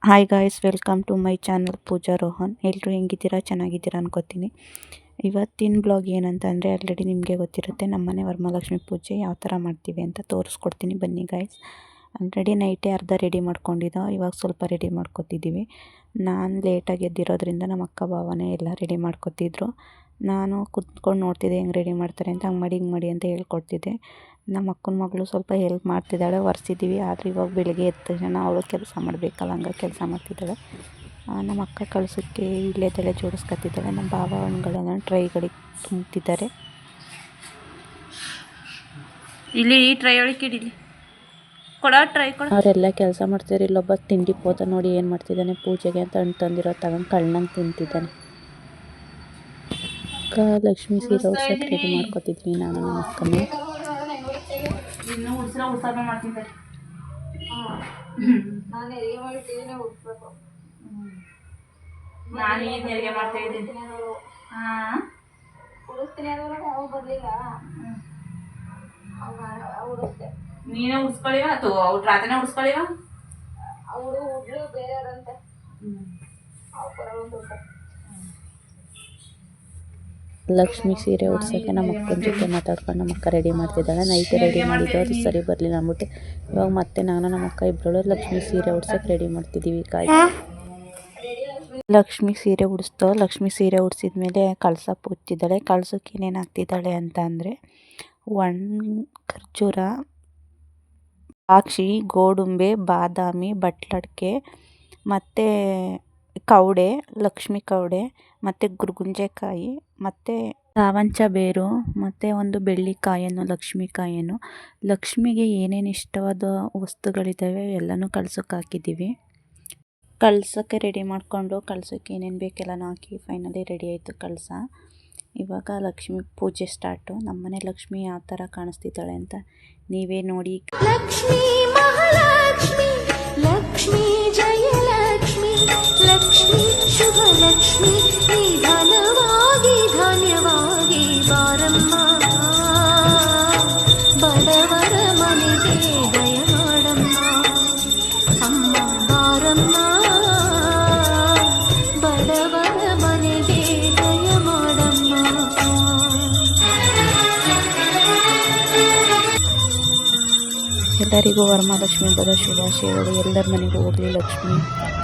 Hi guys, welcome to my channel Pooja Rohan. ಎಲ್ಲರೂ ಹೆಂಗಿದ್ದೀರಾ? ಚೆನ್ನಾಗಿದ್ದೀರಾ ಅನ್ಕೋತೀನಿ. ಇವತ್ತಿನ ಬ್ಲಾಗ್ ಏನಂತಂದರೆ ಆಲ್ರೆಡಿ ನಿಮಗೆ ಗೊತ್ತಿರುತ್ತೆ. ನಮ್ಮನೆ ವರಮಹಾಲಕ್ಷ್ಮಿ ಪೂಜೆ ಯಾವ ಥರ ಮಾಡ್ತೀವಿ ಅಂತ ತೋರಿಸ್ಕೊಡ್ತೀನಿ, ಬನ್ನಿ ಗಾಯ್ಸ್. ಆಲ್ರೆಡಿ ನೈಟೇ ಅರ್ಧ ರೆಡಿ ಮಾಡ್ಕೊಂಡಿದ್ದೋ, ಇವಾಗ ಸ್ವಲ್ಪ ರೆಡಿ ಮಾಡ್ಕೊತಿದ್ದೀವಿ. ನಾನು ಲೇಟಾಗಿ ಎದ್ದಿರೋದ್ರಿಂದ ನಮ್ಮ ಅಕ್ಕ ಭಾವನೇ ಎಲ್ಲ ರೆಡಿ ಮಾಡ್ಕೊತಿದ್ರು. ನಾನು ಕುತ್ಕೊಂಡು ನೋಡ್ತಿದ್ದೆ ಹೆಂಗೆ ರೆಡಿ ಮಾಡ್ತಾರೆ ಅಂತ. ಹಂಗೆ ಮಾಡಿ ಅಂತ ಹೇಳ್ಕೊಡ್ತಿದ್ದೆ. ನಮ್ಮ ಅಕ್ಕನ ಮಗಳು ಸ್ವಲ್ಪ ಹೆಲ್ಪ್ ಮಾಡ್ತಿದ್ದಾಳೆ, ಒರೆಸಿದ್ದೀವಿ. ಆದರೆ ಇವಾಗ ಬೆಳಗ್ಗೆ ಎದ್ದ ತಕ್ಷಣ ಅವಳು ಕೆಲಸ ಮಾಡಬೇಕಲ್ಲ, ಹಂಗೆ ಕೆಲಸ ಮಾಡ್ತಿದ್ದಾಳೆ. ನಮ್ಮ ಅಕ್ಕ ಕಳ್ಸೋಕ್ಕೆ ಇಳ್ಳೆದೆಲೆ ಜೋಡಿಸ್ಕೊತಿದ್ದಾಳೆ. ನಮ್ಮ ಭಾವ ಹಣ್ಣುಗಳನ್ನು ಟ್ರೈಗಳಿಗೆ ತುಂಬ್ತಿದ್ದಾರೆ. ಇಲ್ಲಿ ಟ್ರೈ ಒಳಗೆ ಇಡೀಲಿ ಕೊಡ, ಟ್ರೈ ಕೊಡ. ಅವರೆಲ್ಲ ಕೆಲಸ ಮಾಡ್ತಿದ್ದಾರೆ. ಇಲ್ಲೊಬ್ಬ ತಿಂಡಿ ಪೋತ ನೋಡಿ ಏನು ಮಾಡ್ತಿದ್ದಾನೆ, ಪೂಜೆಗೆ ಅಂತ ಹಣ್ಣು ತಂದಿರೋ ತಗೊಂಡು ಕಳ್ಳಂಗೆ ತಿಂತಿದ್ದಾನೆ. ಅಕ್ಕ ಲಕ್ಷ್ಮೀ ಸೀರೆ ಉಡ್ಸೋಕೆ ರೆಡಿ ಮಾಡ್ಕೊತಿದ್ವಿ ನಾನು ನಮ್ಮ ಅಕ್ಕನೇ. ಇನ್ನು ಉಡ್ಸಾಕ ಮಾಡ್ತಿದ್ದಾರೆ. ನಾನು ಈಗ ನೆರಿಗೆ ಮಾಡ್ತಾ ಇದ್ದೀನಿ. ನೀನೇ ಉಡ್ಸ್ಕೊಳ್ಳಿವ ಅಥವಾ ಅವ್ರು ರಾತ್ರಿನೇ ಉಡ್ಸ್ಕೊಳ್ಳಿವ? ಲಕ್ಷ್ಮಿ ಸೀರೆ ಉಡ್ಸೋಕ್ಕೆ ನಮ್ಮ ಅಕ್ಕನ ಜೊತೆ ಮಾತಾಡ್ಕೊಂಡು ನಮ್ಮ ಅಕ್ಕ ರೆಡಿ ಮಾಡ್ತಿದ್ದಾಳೆ. ನೈಟ್ ರೆಡಿ ಮಾಡಿದ್ದು, ಅದು ಸರಿ ಬರಲಿಲ್ಲ ಅಂದ್ಬಿಟ್ಟು ಇವಾಗ ಮತ್ತೆ ನಾನು ನಮ್ಮ ಅಕ್ಕ ಇಬ್ಬರು ಲಕ್ಷ್ಮಿ ಸೀರೆ ಉಡ್ಸೋಕ್ಕೆ ರೆಡಿ ಮಾಡ್ತಿದ್ದೀವಿ. ಲಕ್ಷ್ಮಿ ಸೀರೆ ಉಡಿಸ್ತು. ಲಕ್ಷ್ಮಿ ಸೀರೆ ಉಡಿಸಿದ್ಮೇಲೆ ಕಳಸ ಪೂಜ್ತಿದ್ದಾಳೆ. ಕಳಸಕ್ಕೆ ಏನೇನು ಹಾಕ್ತಿದ್ದಾಳೆ ಅಂತ ಅಂದರೆ ಖರ್ಜೂರ, ದ್ರಾಕ್ಷಿ, ಗೋಡಂಬೆ, ಬಾದಾಮಿ, ಬಟ್ಲಡ್ಕೆ ಮತ್ತು ಕವಡೆ, ಲಕ್ಷ್ಮಿ ಕವಡೆ ಮತ್ತು ಗುರ್ಗುಂಜೆಕಾಯಿ ಮತ್ತು ಸಾವಂಚ ಬೇರು ಮತ್ತು ಒಂದು ಬೆಳ್ಳಿಕಾಯನ್ನು, ಲಕ್ಷ್ಮಿ ಕಾಯನ್ನು. ಲಕ್ಷ್ಮಿಗೆ ಏನೇನು ಇಷ್ಟವಾದ ವಸ್ತುಗಳಿದ್ದಾವೆ ಎಲ್ಲನೂ ಕಳ್ಸೋಕೆ ಹಾಕಿದ್ದೀವಿ. ಕಳ್ಸೋಕ್ಕೆ ರೆಡಿ ಮಾಡಿಕೊಂಡು ಕಳ್ಸೋಕ್ಕೆ ಏನೇನು ಬೇಕೆಲ್ಲನೂ ಹಾಕಿ ಫೈನಲಿ ರೆಡಿ ಆಯಿತು ಕಳಸ. ಇವಾಗ ಲಕ್ಷ್ಮಿ ಪೂಜೆ ಸ್ಟಾರ್ಟು. ನಮ್ಮನೆ ಲಕ್ಷ್ಮಿ ಯಾವ ಥರ ಕಾಣಿಸ್ತಿದ್ದಾಳೆ ಅಂತ ನೀವೇ ನೋಡಿ. ಲಕ್ಷ್ಮೀ ಮಹಾಲಕ್ಷ್ಮಿ, ಲಕ್ಷ್ಮೀ ಜಯಲಕ್ಷ್ಮಿ, ಲಕ್ಷ್ಮೀ ಶುಭ ಲಕ್ಷ್ಮಿ, ನಿಧಾನವಾಗಿ ಧಾನ್ಯವಾಗಿ ಬಾರಮ್ಮ, ಬಡವರ ಮನೆಗೆ ದಯ ಮಾಡಮ್ಮ, ಅಮ್ಮ ಬಾರಮ್ಮ, ಬಡವರ ಮನೆಗೆ ದಯ ಮಾಡಮ್ಮ. ಎಲ್ಲರಿಗೂ ವರಮಹಾಲಕ್ಷ್ಮಿ ಹಬ್ಬದ ಶುಭಾಶಯಗಳು. ಎಲ್ಲರ ಮನೆಗೂ ಹೋಗಲಿ ಲಕ್ಷ್ಮಿ,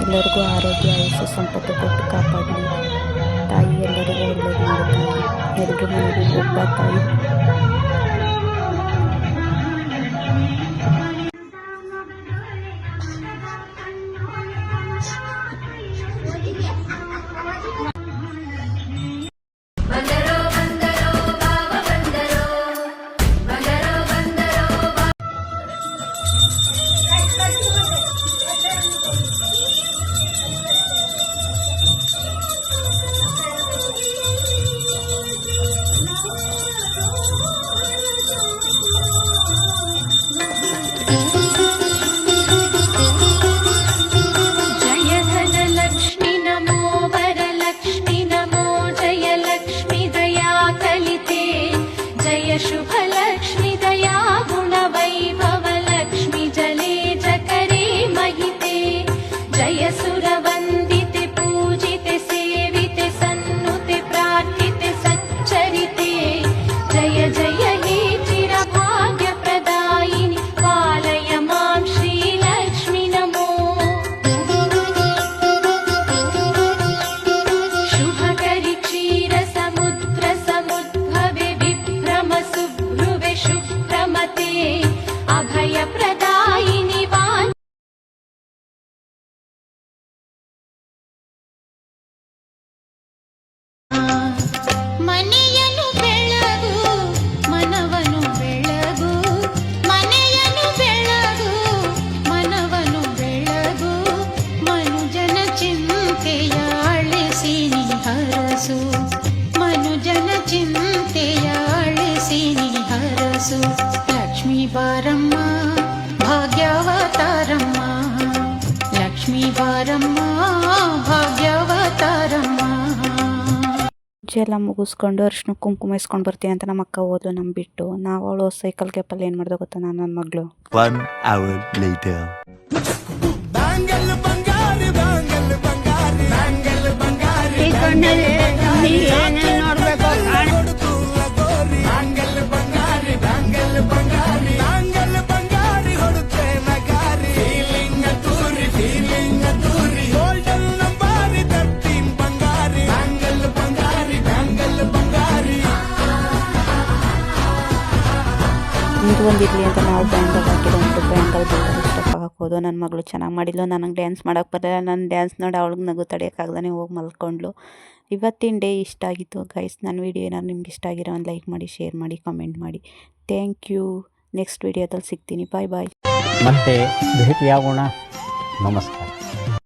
ಎಲ್ಲರಿಗೂ ಆರೋಗ್ಯ ಆಯುಷ್ಯ ಸಂಪತ್ತು ಕೊಟ್ಟು ಕಾಪಾಡಲಿ ತಾಯಿ. ಎಲ್ಲರಿಗೂ ಒಳ್ಳೇದು ಮಾಡುತ್ತಾಯಿ. ಎಲ್ಲರ ಮನೆಗೂ ಒಬ್ಬ ತಾಯಿ. शुभ लक्ष्मी दया गुण वैभव लक्ष्मी जले जकरे महिते, जय सुरवन्दिते पूजिते सेविते सन्नुते प्रार्थिते सच्चरिते, जय जय हे चिरभाग्यप्रदायिनि पालय मां श्रीलक्ष्मी नमो. शुभकरि क्षीर समुद्र समुद्भवे शुभ्रुवे शुभ्रमते अभयप्रदायिनि वान् ಮನೆಯನ್ನು ಬೆಳಗು ಮನವನು ಬೆಳಗು, ಮನೆಯನ್ನು ಬೆಳಗು ಮನವನು ಬೆಳಗು, ಮನುಜನ ಚಿಂತೆಯ ಅಳಿಸಿ ನೀ ಹರಸು, ಮನುಜನ ಚಿಂತೆಯ ಅಳಿಸಿ ನೀ ಹರಸು. ಲಕ್ಷ್ಮೀ ಬಾರಮ್ಮ ಭಾಗ್ಯವತಾರಮ್ಮ, ಲಕ್ಷ್ಮೀ ಬಾರಮ್ಮ ಭಾಗ್ಯವತಾರಮ್ಮ. ಪೂಜೆ ಎಲ್ಲ ಮುಗಿಸ್ಕೊಂಡು ಅರಿಶಿನ ಕುಂಕುಮ ಇಸ್ಕೊಂಡು ಬರ್ತೀನಿ ಅಂತ ನಮ್ಮ ಅಕ್ಕ ಹೋದ್ಲು ನಮ್ಮ ಬಿಟ್ಟು. ನಾವು ಅವಳು ಸೈಕಲ್ ಗ್ಯಾಪಲ್ಲಿ ಏನು ಮಾಡ್ದೆ ಗೊತ್ತಾ, ನಾನು ನನ್ನ ಮಗಳು. 1 hour later. ಕಣ್ಣಲ್ಲಿ ನೀ ಏನೇನು ನೋಡ್ಬೇಕು ಇದು ಒಂದಿರಲಿ ಅಂತ ನಾವು ಬ್ಯಾಂಗಲ್ ಹಾಕಿರೋಂಥ ಬ್ಯಾಂಗಲ್ ಬೇಕಾದ್ರೆ ಸ್ಟೆಪ್ ಹಾಕೋದು. ನನ್ನ ಮಗಳು ಚೆನ್ನಾಗಿ ಮಾಡಿದ್ಲು, ನನಗೆ ಡ್ಯಾನ್ಸ್ ಮಾಡೋಕ್ಕೆ ಬರಲ್ಲ. ನನ್ನ ಡ್ಯಾನ್ಸ್ ನೋಡಿ ಅವಳಿಗೆ ನಗು ತಡೆಯೋಕ್ಕಾಗ್ದೇ ಹೋಗಿ ಮಲ್ಕೊಂಡ್ಲು. ಇವತ್ತಿನ ಡೇ ಇಷ್ಟ ಆಗಿತ್ತು ಗೈಸ್. ನನ್ನ ವೀಡಿಯೋ ಏನಾದ್ರು ನಿಮ್ಗೆ ಇಷ್ಟ ಆಗಿರೋ ಒಂದು ಲೈಕ್ ಮಾಡಿ, ಶೇರ್ ಮಾಡಿ, ಕಮೆಂಟ್ ಮಾಡಿ. Thank you. ನೆಕ್ಸ್ಟ್ ವೀಡಿಯೋದಲ್ಲಿ ಸಿಗ್ತೀನಿ. ಬಾಯ್ ಬಾಯ್. ಮತ್ತೆ ಭೇಟಿಯಾಗೋಣ. ನಮಸ್ಕಾರ.